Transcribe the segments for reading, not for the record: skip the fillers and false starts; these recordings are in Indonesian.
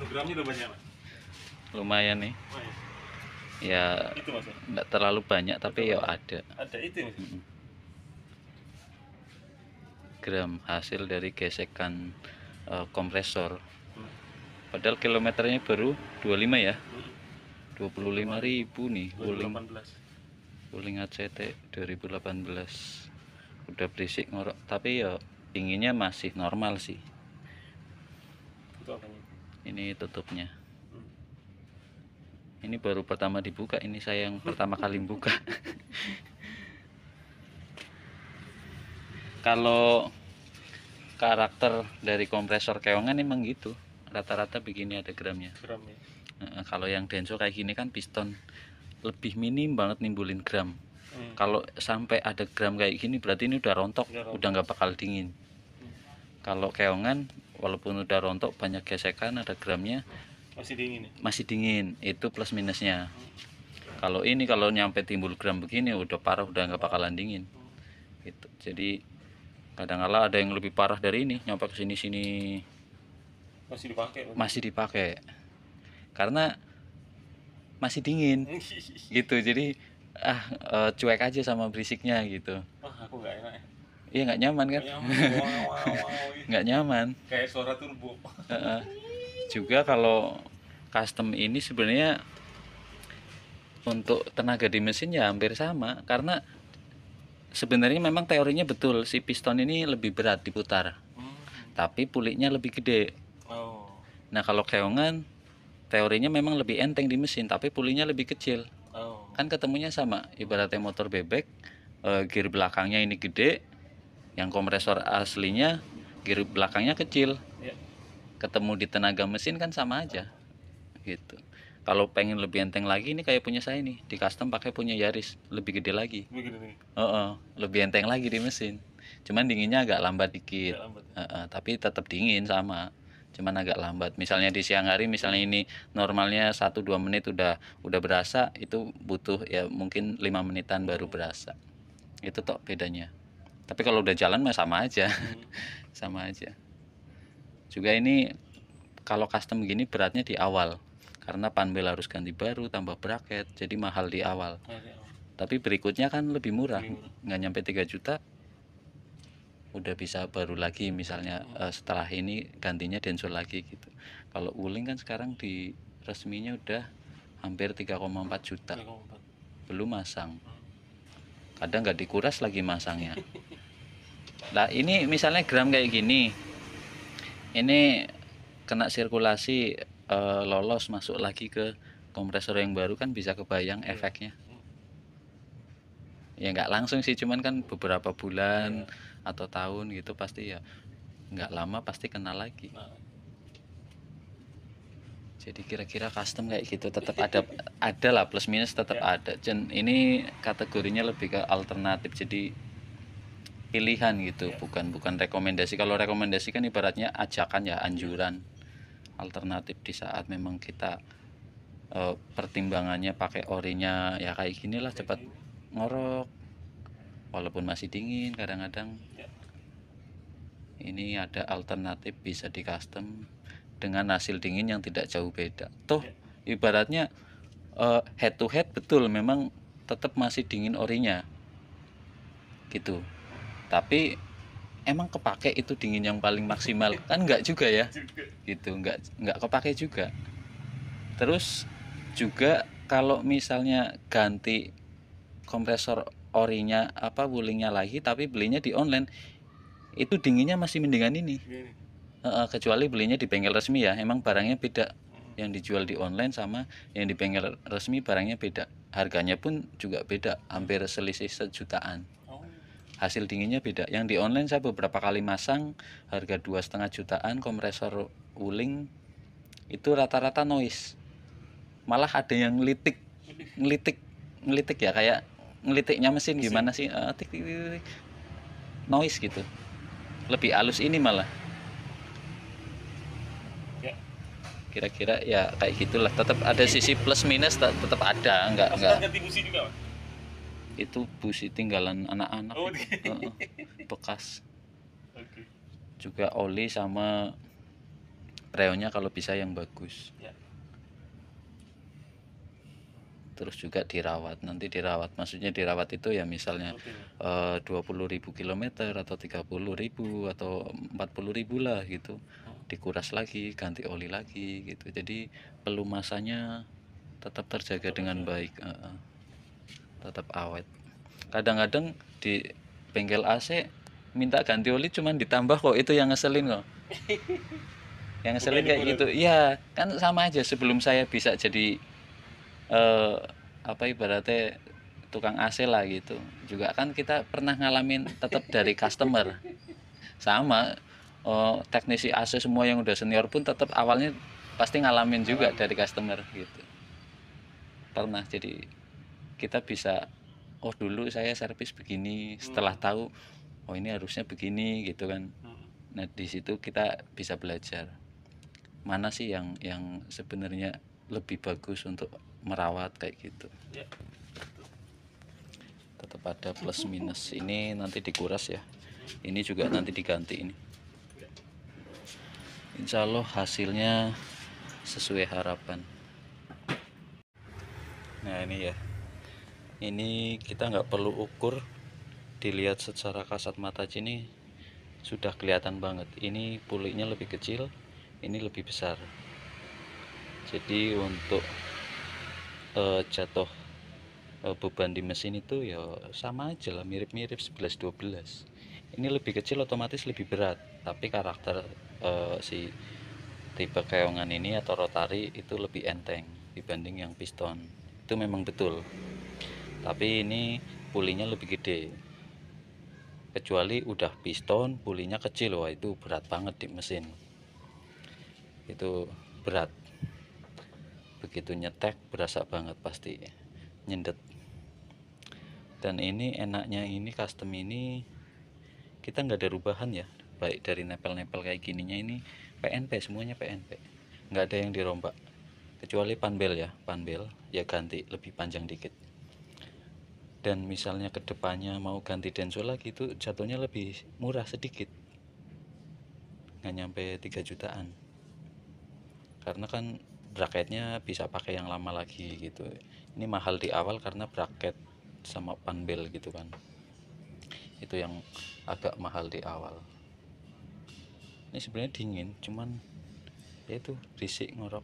gramnya udah banyak, Mas? Lumayan nih. Oh, Ya itu Mas. nggak terlalu banyak tapi ya ada. Ada itu Mas. Gram hasil dari gesekan kompresor. Padahal kilometernya baru 25 ya. 25.000 nih wuling 2018. ACT 2018. Udah berisik ngorok, tapi ya dinginnya masih normal sih. Itu apanya? Ini tutupnya. Ini baru pertama dibuka, ini saya yang pertama kali buka. Kalau karakter dari kompresor keongan emang gitu, rata-rata begini ada gramnya. Gramnya. Kalau yang Denso kayak gini kan piston lebih minim banget nimbulin gram. Kalau sampai ada gram kayak gini berarti ini udah rontok, udah nggak bakal dingin. Kalau keongan walaupun udah rontok banyak gesekan ada gramnya Masih dingin ya? masih dingin, itu plus minusnya. Kalau ini kalau nyampe timbul gram begini udah parah, udah nggak bakalan dingin gitu. Jadi kadang-kala ada yang lebih parah dari ini, nyampe ke sini masih dipakai karena masih dingin gitu. Jadi cuek aja sama berisiknya gitu. Aku nggak enak ya. Iya nggak nyaman kan? Nggak nyaman. Kayak suara turbo. Juga kalau custom ini sebenarnya untuk tenaga di mesin ya hampir sama, karena sebenarnya memang teorinya betul si piston ini lebih berat diputar, tapi pulitnya lebih gede. Nah kalau keongan teorinya memang lebih enteng di mesin, tapi pulitnya lebih kecil. Kan ketemunya sama, ibaratnya motor bebek, gear belakangnya ini gede, yang kompresor aslinya gear belakangnya kecil. Ketemu di tenaga mesin kan sama aja gitu. Kalau pengen lebih enteng lagi, ini kayak punya saya nih, di custom pakai punya Yaris, lebih gede lagi. Lebih enteng lagi di mesin. Cuman dinginnya agak lambat dikit. Tapi tetap dingin sama, cuman agak lambat. Misalnya di siang hari, misalnya ini normalnya 1-2 menit udah berasa, itu butuh ya mungkin 5 menitan baru berasa. Itu tok bedanya. Tapi kalau udah jalan mah sama aja. Sama aja. Juga ini kalau custom gini beratnya di awal, karena panbel harus ganti baru, tambah bracket, jadi mahal di awal. Tapi berikutnya kan lebih murah, nggak nyampe 3 juta udah bisa baru lagi. Misalnya setelah ini gantinya Denso lagi gitu. Kalau wuling kan sekarang di resminya udah hampir 3,4 juta, belum masang, kadang nggak dikuras lagi masangnya. Nah ini misalnya gram kayak gini, ini kena sirkulasi, lolos masuk lagi ke kompresor yang baru, kan bisa kebayang efeknya. Ya nggak langsung sih, cuman kan beberapa bulan atau tahun gitu pasti ya, nggak lama pasti kena lagi. Jadi kira-kira custom kayak gitu tetap ada lah, plus minus tetap ada. Dan ini kategorinya lebih ke alternatif, jadi pilihan gitu, bukan rekomendasi. Kalau rekomendasi kan ibaratnya ajakan ya, anjuran. Alternatif di saat memang kita pertimbangannya pakai orinya ya kayak ginilah, cepat ngorok walaupun masih dingin kadang-kadang. Ini ada alternatif, bisa di custom dengan hasil dingin yang tidak jauh beda. Toh ibaratnya head to head betul, memang tetap masih dingin orinya gitu, tapi emang kepake itu dingin yang paling maksimal kan enggak juga ya gitu, enggak kepake juga. Terus juga kalau misalnya ganti kompresor orinya wulingnya lagi, tapi belinya di online, itu dinginnya masih mendingan ini. Kecuali belinya di bengkel resmi ya, emang barangnya beda. Yang dijual di online sama yang di bengkel resmi barangnya beda, harganya pun juga beda, hampir selisih 1 jutaan. Hasil dinginnya beda. Yang di online saya beberapa kali masang, harga 2,5 jutaan kompresor wuling itu rata-rata noise. Malah ada yang ngelitik ya, kayak ngelitiknya mesin gimana sih, tik, tik, tik, noise gitu. Lebih halus ini malah. Kira-kira ya kayak gitulah. Tetap ada sisi plus minus, tetap ada, enggak. Ganti busi juga, Mas? Itu busi tinggalan anak-anak, bekas. Juga oli sama freonnya kalau bisa yang bagus. Ya. Terus juga dirawat, nanti dirawat, maksudnya dirawat itu ya misalnya Rutin. 20.000 kilometer atau 30.000 atau 40.000 lah gitu, dikuras lagi, ganti oli lagi gitu, jadi pelumasannya tetap terjaga dengan baik, tetap awet. Kadang-kadang di bengkel AC minta ganti oli cuman ditambah kok, itu yang ngeselin kok. Yang ngeselin kayak gitu iya kan, sama aja sebelum saya bisa jadi apa ibaratnya tukang AC lah gitu, juga kan kita pernah ngalamin tetap dari customer sama. Teknisi AC semua yang udah senior pun tetap awalnya pasti ngalamin juga dari customer gitu, pernah. Jadi kita bisa, oh dulu saya servis begini, setelah tahu oh ini harusnya begini gitu kan. Nah di situ kita bisa belajar mana sih yang sebenarnya lebih bagus untuk merawat kayak gitu. Ya. Tetap ada plus minus. Ini nanti dikuras ya, ini juga nanti diganti ini. Insya Allah hasilnya sesuai harapan. Nah ini ya, ini kita nggak perlu ukur, dilihat secara kasat mata sini sudah kelihatan banget. Ini puliknya lebih kecil, ini lebih besar. Jadi untuk jatuh beban di mesin itu ya sama aja lah, mirip-mirip 11-12. Ini lebih kecil otomatis lebih berat, tapi karakter si tipe keongan ini atau rotari itu lebih enteng dibanding yang piston. Itu memang betul, tapi ini pulinya lebih gede. Kecuali udah piston pulinya kecil, wah itu berat banget di mesin, itu berat. Begitu nyetek berasa banget, pasti nyendet. Dan ini enaknya ini custom ini kita nggak ada rubahan ya, baik dari nepel-nepel kayak gininya ini PNP, semuanya PNP, nggak ada yang dirombak. Kecuali panbel ya, panbel ya ganti lebih panjang dikit. Dan misalnya kedepannya mau ganti denso lagi, itu jatuhnya lebih murah sedikit, nggak nyampe 3 jutaan, karena kan bracketnya bisa pakai yang lama lagi gitu. Ini mahal di awal karena bracket sama panbel gitu kan, itu yang agak mahal di awal. Ini sebenarnya dingin, cuman ya itu risik ngorok.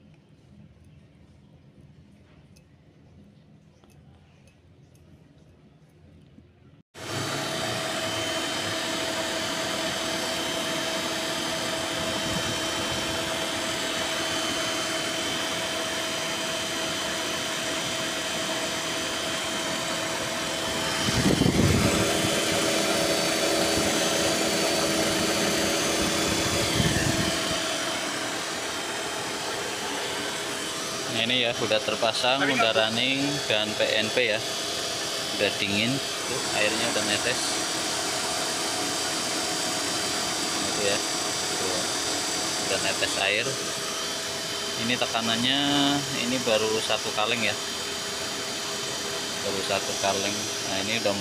Nah ini ya udah terpasang, udah running dan PNP ya, udah dingin tuh, airnya udah netes itu ya, tuh, udah netes air. Ini tekanannya ini baru 1 kaleng ya, baru 1 kaleng. Nah ini udah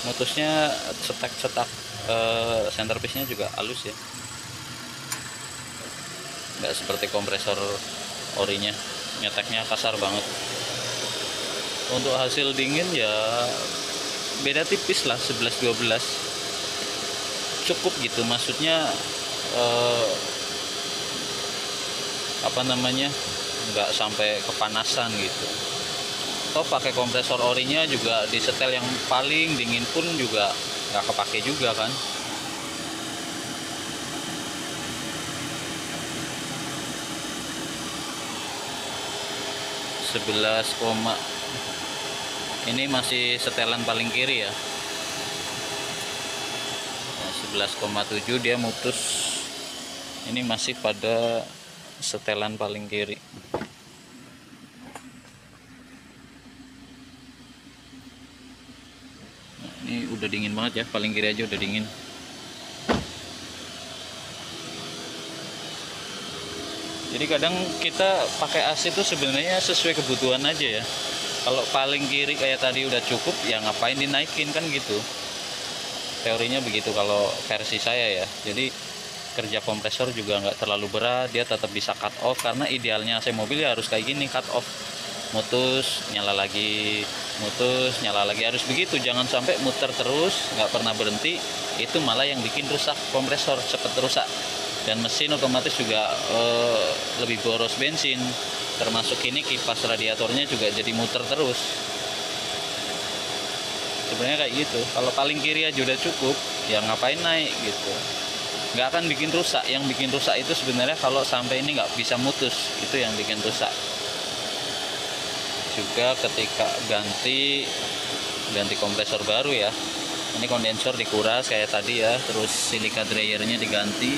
mutusnya cetak centerpiece nya juga halus ya, nggak seperti kompresor orinya, nyeteknya kasar banget. Untuk hasil dingin ya beda tipis lah, 11-12 cukup gitu, maksudnya apa namanya, nggak sampai kepanasan gitu. Toh pakai kompresor orinya juga di setel yang paling dingin pun juga nggak kepake juga kan. Ini masih setelan paling kiri ya, 11,7 dia mutus. Ini masih pada setelan paling kiri. Nah, ini udah dingin banget ya, paling kiri aja udah dingin. Jadi kadang kita pakai AC itu sebenarnya sesuai kebutuhan aja ya. Kalau paling kiri kayak tadi udah cukup, ya ngapain dinaikin kan gitu. Teorinya begitu kalau versi saya ya. Jadi kerja kompresor juga nggak terlalu berat, dia tetap bisa cut off, karena idealnya AC mobil ya harus kayak gini, cut off, mutus nyala lagi, mutus nyala lagi, harus begitu, jangan sampai muter terus nggak pernah berhenti. Itu malah yang bikin rusak kompresor, cepet rusak, dan mesin otomatis juga lebih boros bensin, termasuk ini kipas radiatornya juga jadi muter terus. Sebenarnya kayak gitu, kalau paling kiri aja udah cukup, ya ngapain naik gitu, nggak akan bikin rusak. Yang bikin rusak itu sebenarnya kalau sampai ini nggak bisa mutus, itu yang bikin rusak. Juga ketika ganti kompresor baru ya, ini kondensor dikuras kayak tadi ya, terus silika dryernya diganti.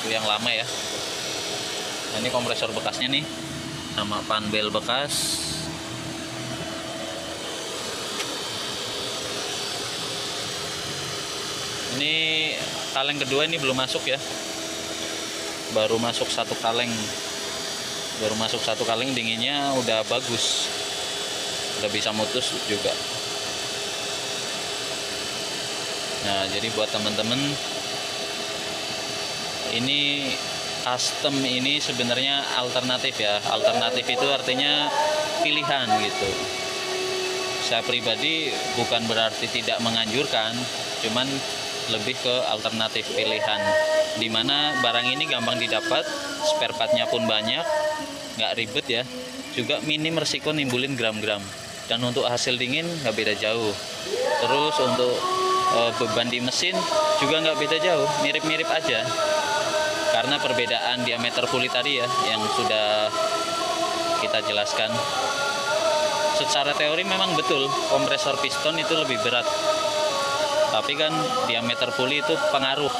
Itu yang lama ya. Nah, ini kompresor bekasnya nih, sama panbel bekas. Ini kaleng kedua ini belum masuk ya, baru masuk satu kaleng, dinginnya udah bagus, udah bisa mutus juga. Nah, jadi buat temen-temen, ini custom ini sebenarnya alternatif ya. Alternatif itu artinya pilihan gitu. Saya pribadi bukan berarti tidak menganjurkan, cuman lebih ke alternatif pilihan, dimana barang ini gampang didapat, spare partnya pun banyak, nggak ribet ya, juga minim resiko nimbulin gram-gram, dan untuk hasil dingin nggak beda jauh. Terus untuk beban di mesin juga nggak beda jauh, mirip-mirip aja, karena perbedaan diameter puli tadi ya yang sudah kita jelaskan. Secara teori memang betul kompresor piston itu lebih berat, tapi kan diameter puli itu pengaruh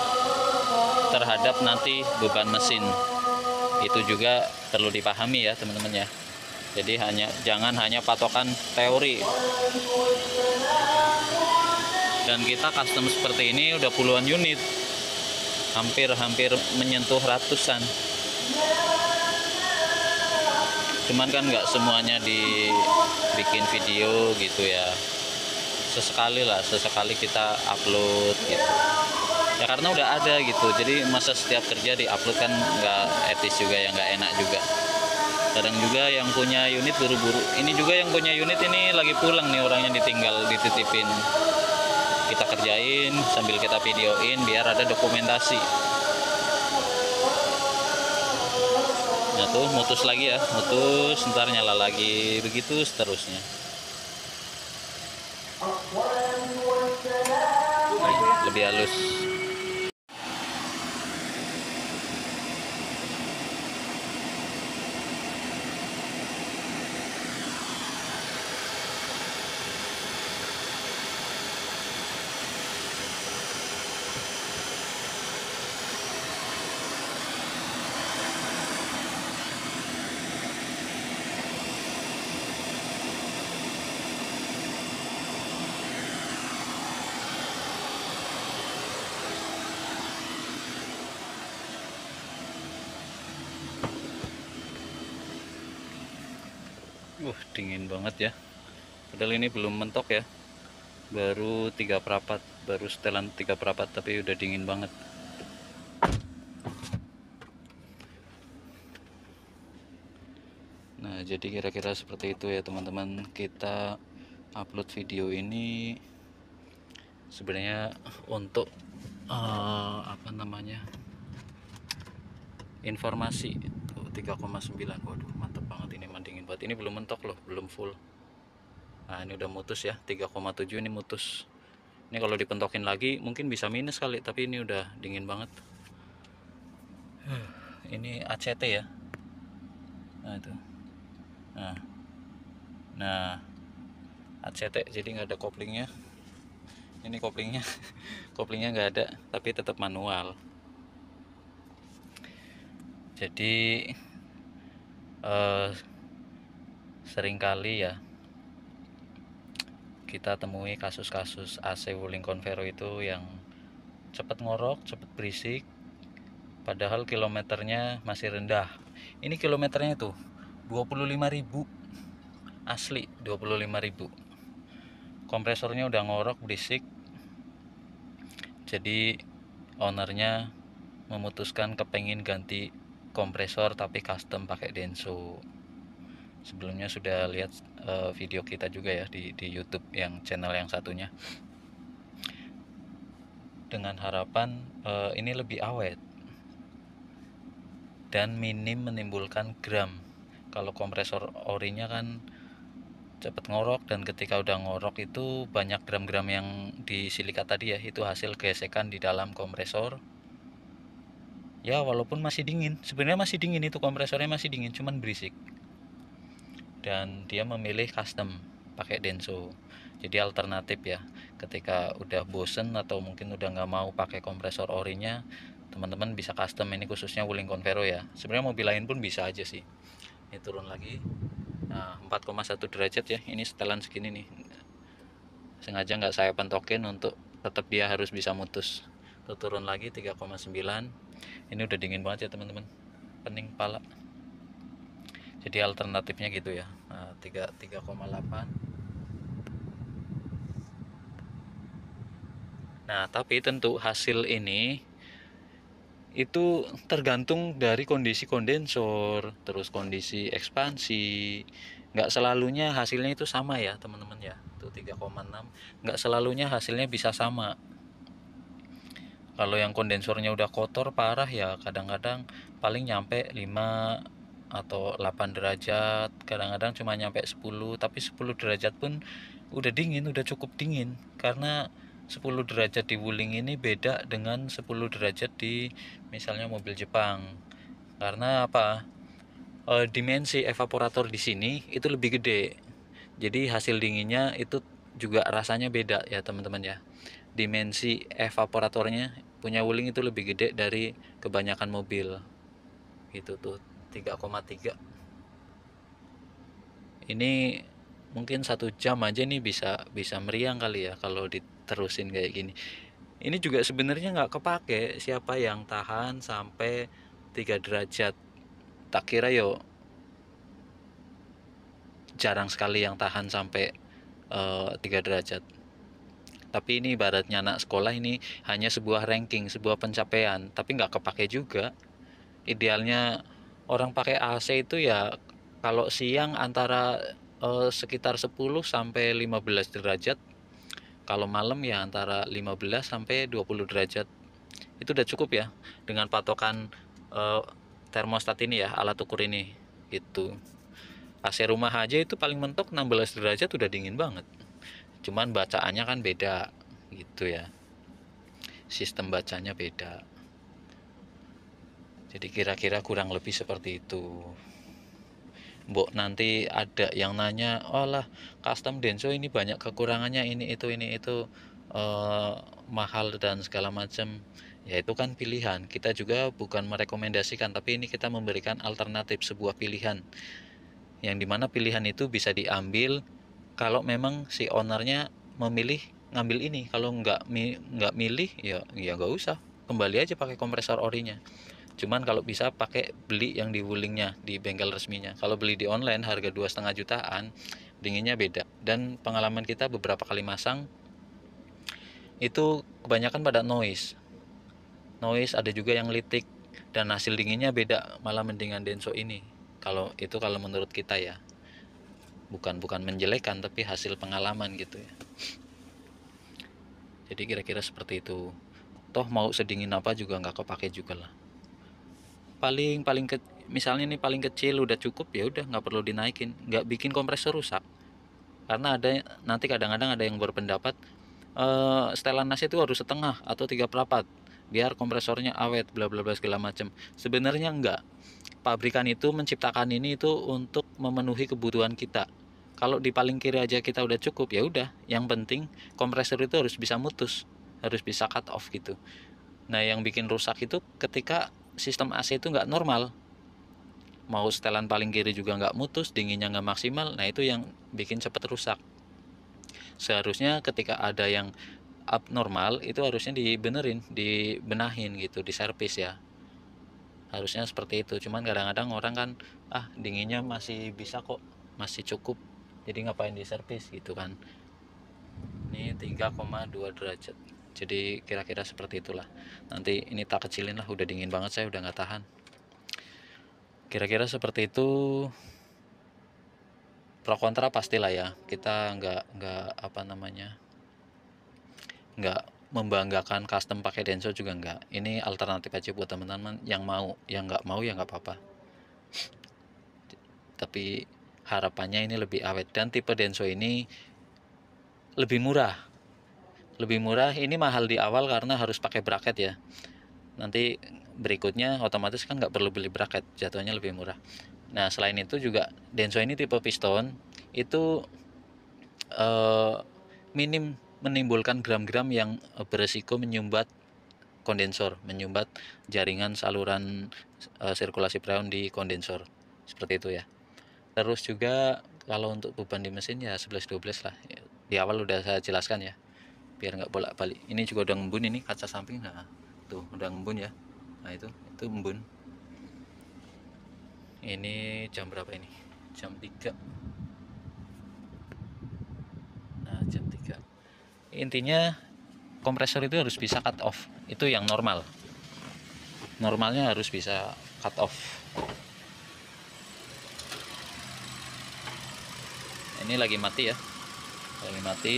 terhadap nanti beban mesin. Itu juga perlu dipahami ya teman-teman ya. Jadi jangan hanya patokan teori. Dan kita custom seperti ini udah puluhan unit, hampir menyentuh ratusan. Cuman kan nggak semuanya dibikin video gitu ya. Sesekali kita upload gitu ya, karena udah ada gitu. Jadi masa setiap kerja di-upload kan nggak etis juga ya, nggak enak juga. Kadang juga yang punya unit buru-buru, ini juga yang punya unit ini lagi pulang nih, orangnya ditinggal, dititipin, kita kerjain sambil kita videoin biar ada dokumentasi. Nah tuh mutus lagi ya, mutus, ntar nyala lagi, begitu seterusnya. Lebih halus. Dingin banget ya, padahal ini belum mentok ya, baru 3 perapat, baru setelan 3 perapat, tapi udah dingin banget. Nah jadi kira-kira seperti itu ya teman-teman. Kita upload video ini sebenarnya untuk apa namanya, informasi. 3,9, waduh mantap banget ini, mandingin banget. Ini belum mentok loh, belum full. Nah ini udah mutus ya, 3,7 ini mutus. Ini kalau dipentokin lagi mungkin bisa minus kali, tapi ini udah dingin banget. Ini ACT ya. Nah itu, nah ACT, jadi nggak ada koplingnya. Ini koplingnya koplingnya nggak ada, tapi tetap manual. Jadi seringkali ya kita temui kasus-kasus AC Wuling Convero itu yang cepat ngorok, cepat berisik, padahal kilometernya masih rendah. Ini kilometernya tuh 25.000, asli 25.000. Kompresornya udah ngorok, berisik, Jadi ownernya memutuskan kepengen ganti kompresor tapi custom pakai Denso. Sebelumnya sudah lihat video kita juga ya di YouTube yang channel yang satunya, dengan harapan ini lebih awet dan minim menimbulkan gram. Kalau kompresor orinya kan cepat ngorok, dan ketika udah ngorok itu banyak gram-gram yang di silika tadi ya, itu hasil gesekan di dalam kompresor. Ya walaupun masih dingin, sebenarnya masih dingin, itu kompresornya masih dingin, cuman berisik. Dan dia memilih custom pakai Denso. Jadi alternatif ya, ketika udah bosen atau mungkin udah nggak mau pakai kompresor orinya, teman-teman bisa custom. Ini khususnya Wuling Convero ya, sebenarnya mobil lain pun bisa aja sih. Ini turun lagi. Nah 4,1 derajat ya, ini setelan segini nih, sengaja nggak saya pentokin untuk tetap dia harus bisa mutus. Tuh, turun lagi 3,9. Ini udah dingin banget ya teman-teman, pening pala. Jadi alternatifnya gitu ya. Nah, 3,8. Nah tapi tentu hasil ini itu tergantung dari kondisi kondensor, terus kondisi ekspansi. Nggak selalunya hasilnya itu sama ya teman-teman ya. Itu 3,6, nggak selalunya hasilnya bisa sama. Kalau yang kondensornya udah kotor parah ya kadang-kadang paling nyampe 5 atau 8 derajat, kadang-kadang cuma nyampe 10, tapi 10 derajat pun udah dingin, udah cukup dingin. Karena 10 derajat di Wuling ini beda dengan 10 derajat di misalnya mobil Jepang. Karena apa? Dimensi evaporator di sini itu lebih gede. Jadi hasil dinginnya itu juga rasanya beda ya teman-teman ya. Dimensi evaporatornya punya Wuling itu lebih gede dari kebanyakan mobil. Gitu tuh 3,3. Ini mungkin 1 jam aja nih bisa meriang kali ya kalau diterusin kayak gini. Ini juga sebenarnya nggak kepake, siapa yang tahan sampai 3 derajat. Tak kira yo jarang sekali yang tahan sampai 3 derajat. Tapi ini ibaratnya anak sekolah, ini hanya sebuah ranking, sebuah pencapaian, tapi nggak kepake juga. Idealnya orang pakai AC itu ya kalau siang antara sekitar 10 sampai 15 derajat, kalau malam ya antara 15 sampai 20 derajat. Itu udah cukup ya dengan patokan termostat ini ya, alat ukur ini gitu. AC rumah aja itu paling mentok 16 derajat udah dingin banget. Cuman bacaannya kan beda gitu ya. Sistem bacanya beda. Jadi kira-kira kurang lebih seperti itu. Mbok nanti ada yang nanya, oh lah custom Denso ini banyak kekurangannya, ini itu mahal dan segala macam. Ya itu kan pilihan. Kita juga bukan merekomendasikan, tapi ini kita memberikan alternatif, sebuah pilihan. Yang dimana pilihan itu bisa diambil kalau memang si ownernya memilih ngambil ini. Kalau nggak milih ya nggak usah, kembali aja pakai kompresor orinya. Cuman kalau bisa pakai beli yang di Wulingnya, di bengkel resminya. Kalau beli di online harga 2,5 jutaan, dinginnya beda. Dan pengalaman kita beberapa kali masang itu kebanyakan pada noise. Ada juga yang litik, dan hasil dinginnya beda, malah mendingan Denso ini. Kalau menurut kita ya. Bukan menjelekan, tapi hasil pengalaman gitu ya. Jadi kira-kira seperti itu. Toh mau sedingin apa juga nggak kepake juga lah. Misalnya nih paling kecil udah cukup, ya udah nggak perlu dinaikin, nggak bikin kompresor rusak. Karena nanti kadang-kadang ada yang berpendapat setelan nasi itu harus setengah atau 3/4 biar kompresornya awet bla bla bla segala macam. Sebenarnya enggak. Pabrikan itu menciptakan ini itu untuk memenuhi kebutuhan kita. Kalau di paling kiri aja kita udah cukup, ya udah, yang penting kompresor itu harus bisa mutus, harus bisa cut off gitu. Nah yang bikin rusak itu ketika sistem AC itu nggak normal, mau setelan paling kiri juga nggak mutus, dinginnya nggak maksimal. Nah itu yang bikin cepat rusak. Seharusnya ketika ada yang abnormal itu harusnya dibenahin gitu, diservis ya, harusnya seperti itu. Cuman kadang-kadang orang kan dinginnya masih bisa kok, masih cukup, jadi ngapain diservis gitu kan. Ini 3,2 derajat. Jadi kira-kira seperti itulah. Nanti ini tak kecilin lah, udah dingin banget, saya udah nggak tahan. Kira-kira seperti itu. Pro kontra pastilah ya, kita nggak apa namanya, nggak membanggakan custom pakai Denso juga nggak. Ini alternatif aja buat teman-teman yang mau. Yang nggak mau ya nggak apa-apa, tapi harapannya ini lebih awet. Dan tipe Denso ini lebih murah. Ini mahal di awal karena harus pakai bracket ya. Nanti berikutnya otomatis kan nggak perlu beli bracket, jatuhnya lebih murah. Nah, selain itu juga Denso ini tipe piston itu minim menimbulkan gram-gram yang beresiko menyumbat kondensor, menyumbat jaringan saluran sirkulasi freon di kondensor. Seperti itu ya. Terus juga kalau untuk beban di mesin ya 11-12 lah. Di awal udah saya jelaskan ya, biar nggak bolak-balik. Ini juga udah ngembun, ini kaca samping, nah tuh udah ngembun ya. Nah itu embun. Ini jam berapa ini? Jam 3. Nah, jam 3. Intinya kompresor itu harus bisa cut off. Itu yang normal. Normalnya harus bisa cut off. Ini lagi mati ya. Lagi mati.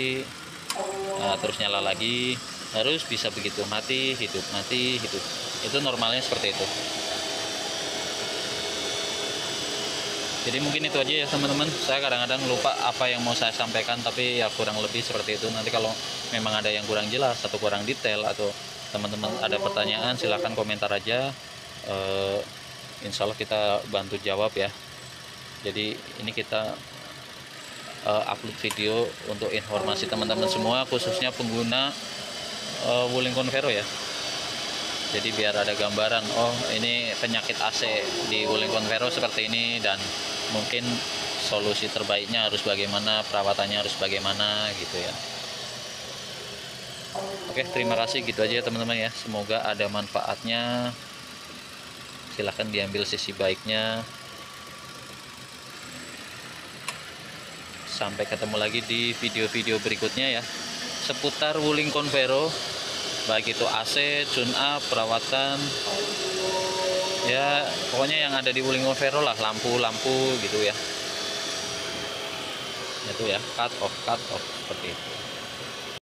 Nah, terus nyala lagi. Harus bisa begitu, mati, hidup, mati, hidup. Itu normalnya seperti itu. Jadi mungkin itu aja ya teman-teman. Saya kadang-kadang lupa apa yang mau saya sampaikan, tapi ya kurang lebih seperti itu. Nanti kalau memang ada yang kurang jelas atau kurang detail, atau teman-teman ada pertanyaan, silahkan komentar aja. Insya Allah kita bantu jawab ya. Jadi ini kita upload video untuk informasi teman-teman semua, khususnya pengguna Wuling Convero ya. Jadi biar ada gambaran, oh ini penyakit AC di Wuling Convero seperti ini, dan mungkin solusi terbaiknya harus bagaimana, perawatannya harus bagaimana gitu ya. Oke, terima kasih, gitu aja teman-teman ya. Semoga ada manfaatnya. Silahkan diambil sisi baiknya. Sampai ketemu lagi di video-video berikutnya ya, seputar Wuling Convero, baik itu AC, tune up, perawatan ya, pokoknya yang ada di Wuling Convero lah, lampu-lampu gitu ya. Itu ya, cut off seperti itu.